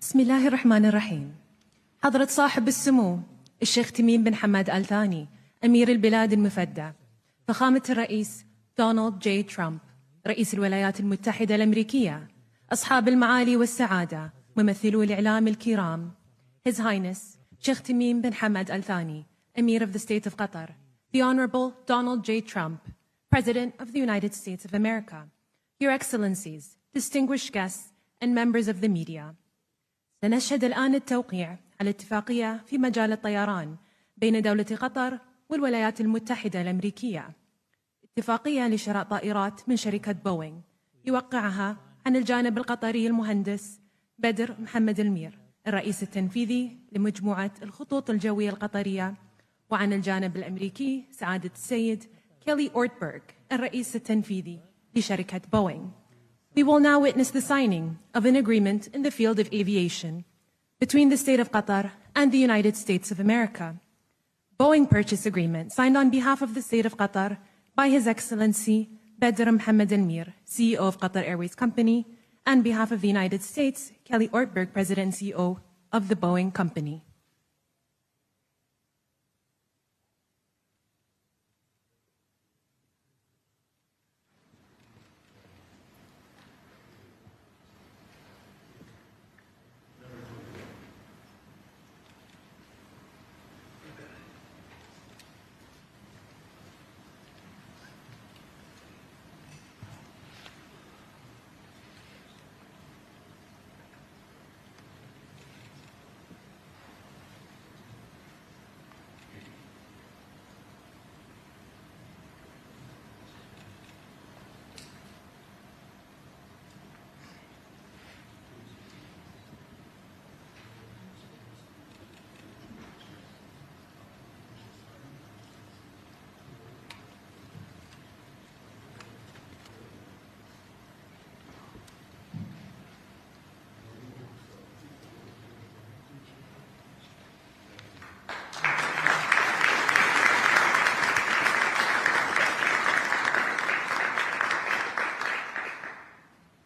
بسم الله الرحمن الرحيم. حضرة صاحب السمو الشيخ تميم بن حمد آل ثاني أمير البلاد المفدى، فخامة الرئيس دونالد جي ترامب رئيس الولايات المتحدة الأمريكية، أصحاب المعالي والسعادة، ممثلو الإعلام الكرام، His Highness Sheikh Tamim bin Hamad Al Thani, Emir of the State of Qatar, the Honorable Donald J. Trump, President of the United States of America, Your Excellencies, distinguished guests, and members of the media. سنشهد الآن التوقيع على اتفاقية في مجال الطيران بين دولة قطر والولايات المتحدة الأمريكية. اتفاقية لشراء طائرات من شركة بوينغ يوقعها عن الجانب القطري المهندس بدر محمد المير الرئيس التنفيذي لمجموعة الخطوط الجوية القطرية، وعن الجانب الأمريكي سعادة السيد كيلي أورتبرغ الرئيس التنفيذي لشركة بوينغ. We will now witness the signing of an agreement in the field of aviation between the State of Qatar and the United States of America. Boeing purchase agreement signed on behalf of the State of Qatar by His Excellency Badr Mohammed Al Mir, CEO of Qatar Airways Company, and behalf of the United States, Kelly Ortberg, President and CEO of the Boeing Company.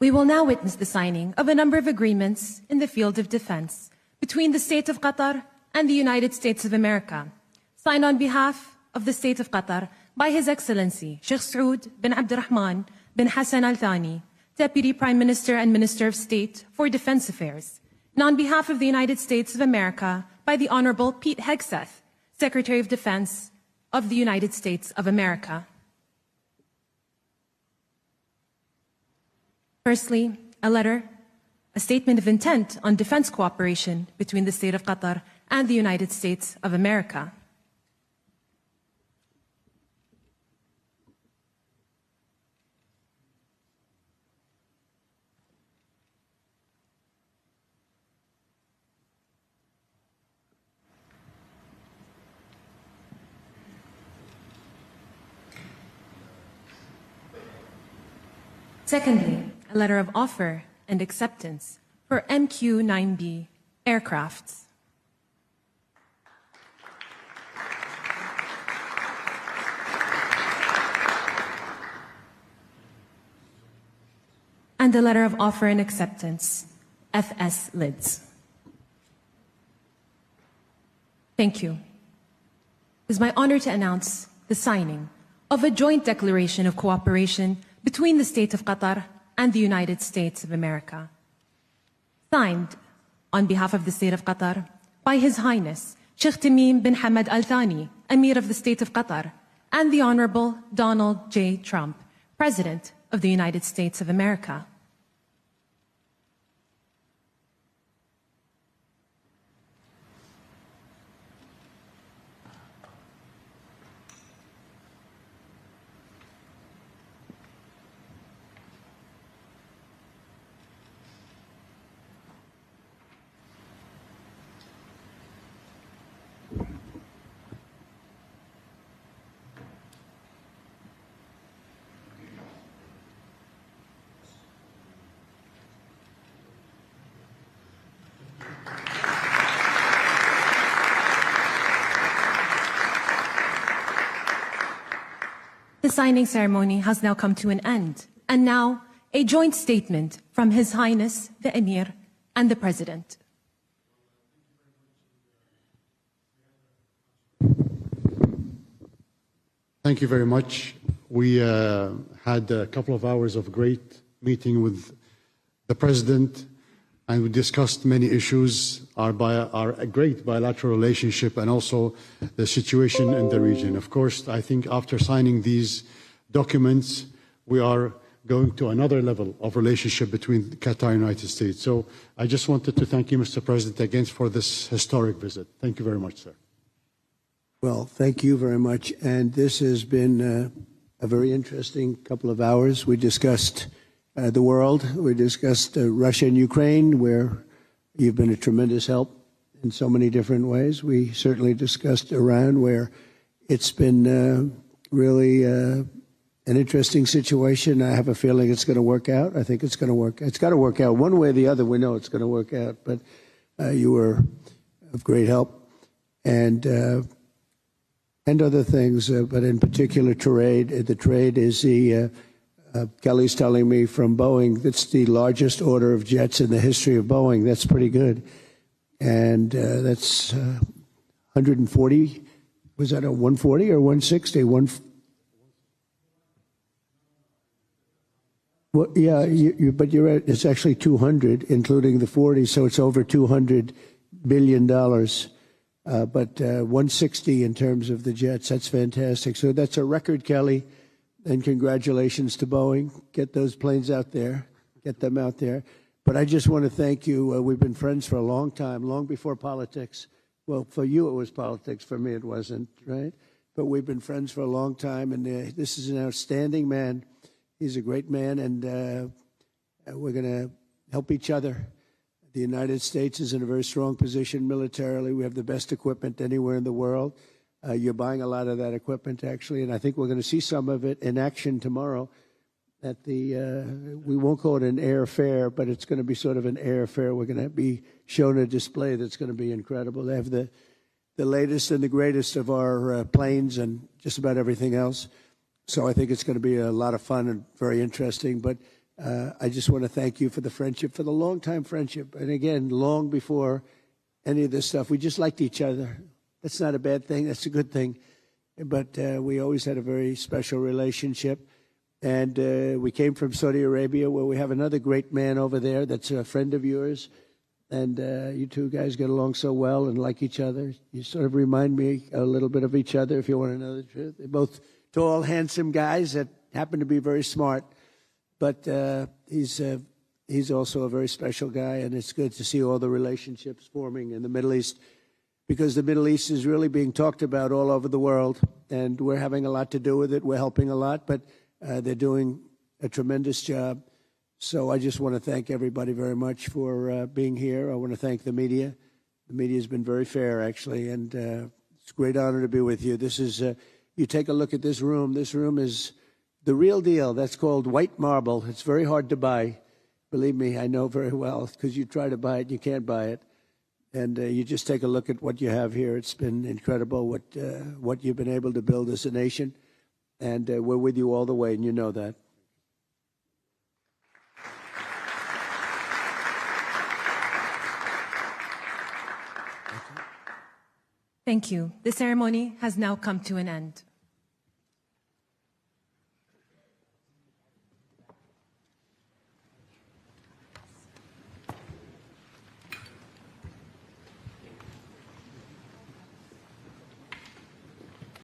We will now witness the signing of a number of agreements in the field of defense between the State of Qatar and the United States of America, signed on behalf of the State of Qatar by His Excellency Sheikh Saud bin Abdurrahman bin Hassan Al Thani, Deputy Prime Minister and Minister of State for Defense Affairs, and on behalf of the United States of America by the Honorable Pete Hegseth, Secretary of Defense of the United States of America. Firstly, a statement of intent on defense cooperation between the State of Qatar and the United States of America. Secondly, a letter of offer and acceptance for MQ-9B aircrafts. And a letter of offer and acceptance, FS lids. Thank you. It is my honor to announce the signing of a joint declaration of cooperation between the State of Qatar and the United States of America. Signed on behalf of the State of Qatar by His Highness Sheikh Tamim bin Hamad Al Thani, Emir of the State of Qatar, and the Honorable Donald J. Trump, President of the United States of America. The signing ceremony has now come to an end, and now a joint statement from His Highness the Emir and the President. Thank you very much. We had a couple of hours of great meeting with the President, and we discussed many issues, our great bilateral relationship, and also the situation in the region. Of course, I think after signing these documents, we are going to another level of relationship between Qatar and the United States. So I just wanted to thank you, Mr. President, again for this historic visit. Thank you very much, sir. Well, thank you very much. And this has been a very interesting couple of hours. We discussed the world. We discussed Russia and Ukraine, where you've been a tremendous help in so many different ways. We certainly discussed Iran, where it's been really an interesting situation. I have a feeling it's going to work out. I think it's going to work. It's got to work out one way or the other. We know it's going to work out. But you were of great help, and other things. But in particular, trade. The trade is the Kelly's telling me from Boeing. That's the largest order of jets in the history of Boeing. That's pretty good, and that's 140. Was that a 140 or 160? Well, yeah, but you're right. It's actually 200, including the 40, so it's over $200 billion. But 160 in terms of the jets. That's fantastic. So that's a record, Kelly, and congratulations to Boeing. Get those planes out there. Get them out there. But I just want to thank you. We've been friends for a long time, long before politics. Well, for you it was politics. For me it wasn't, right? But we've been friends for a long time, and this is an outstanding man. He's a great man, and we're going to help each other. The United States is in a very strong position militarily. We have the best equipment anywhere in the world. You're buying a lot of that equipment, actually, and I think we're going to see some of it in action tomorrow at the, we won't call it an air fair, but it's going to be sort of an air fair. We're going to be shown a display that's going to be incredible. They have the latest and the greatest of our planes and just about everything else. So I think it's going to be a lot of fun and very interesting. But I just want to thank you for the friendship, for the long-time friendship. And again, long before any of this stuff, we just liked each other. That's not a bad thing. That's a good thing. But we always had a very special relationship. And we came from Saudi Arabia, where we have another great man over there that's a friend of yours. And you two guys get along so well and like each other. You sort of remind me a little bit of each other, if you want to know the truth. They're both tall, handsome guys that happen to be very smart. But he's also a very special guy, and it's good to see all the relationships forming in the Middle East, because the Middle East is really being talked about all over the world, and we're having a lot to do with it. We're helping a lot, but they're doing a tremendous job. So I just want to thank everybody very much for being here. I want to thank the media. The media has been very fair, actually, and it's a great honor to be with you. This is, you take a look at this room. This room is the real deal. That's called white marble. It's very hard to buy. Believe me, I know very well, because you try to buy it, you can't buy it. And you just take a look at what you have here. It's been incredible what you've been able to build as a nation. And we're with you all the way, and you know that. Thank you. The ceremony has now come to an end.